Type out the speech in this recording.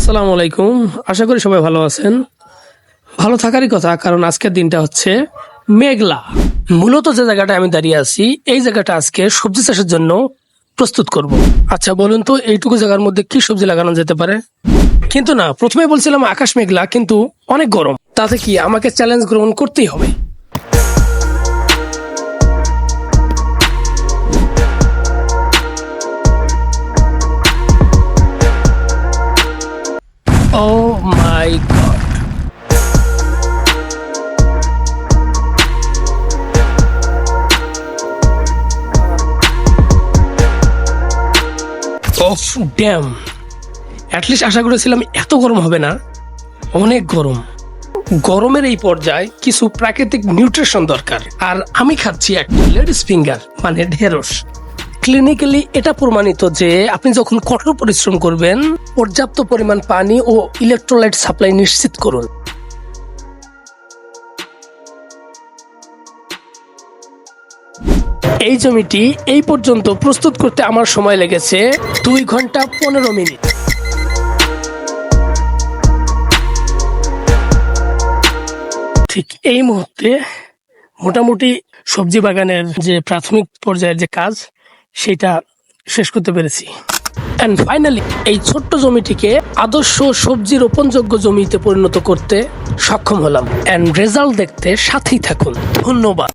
আসসালামু আলাইকুম। আশা করি সবাই ভালো আছেন। ভালো থাকারই কথা, কারণ আজকের দিনটা হচ্ছে মেঘলা। মূলত যে জায়গাটা আমি দাঁড়িয়ে আছি, এই জায়গাটা আজকে সবজি চাষের জন্য প্রস্তুত করব। আচ্ছা বলুন তো, এইটুকু জায়গার মধ্যে কি সবজি লাগানো যেতে পারে? কিন্তু না, প্রথমে বলছিলাম আকাশ মেঘলা, কিন্তু অনেক গরম। তাতে কি আমাকে চ্যালেঞ্জ গ্রহণ করতেই হবে। Oh my god! Off damn! At least আশা করেছিলাম এত গরম হবে না। অনেক গরম। গরমের এই পর্যায়ে কিছু প্রাকৃতিক নিউট্রিশন দরকার, আর আমি খাচ্ছি একটা লেডিস ফিঙ্গার, মানে ঢেঁড়স। ক্লিনিক্যালি এটা প্রমাণিত যে আপনি যখন কঠোর পরিশ্রম করবেন, পর্যাপ্ত পরিমাণ পানি ও ইলেকট্রোলাইট সাপ্লাই নিশ্চিত করুন। এই জমিটি এই পর্যন্ত প্রস্তুত করতে আমার সময় লেগেছে 2 ঘন্টা 15 মিনিট। ঠিক এই মুহূর্তে মোটামুটি সবজি বাগানের যে প্রাথমিক পর্যায়ের যে কাজ, সেটা শেষ করতে পেরেছি। অ্যান্ড ফাইনালি এই ছোট্ট জমিটিকে আদর্শ সবজি রোপণযোগ্য জমিতে পরিণত করতে সক্ষম হলাম। অ্যান্ড রেজাল্ট দেখতে সাথেই থাকুন। ধন্যবাদ।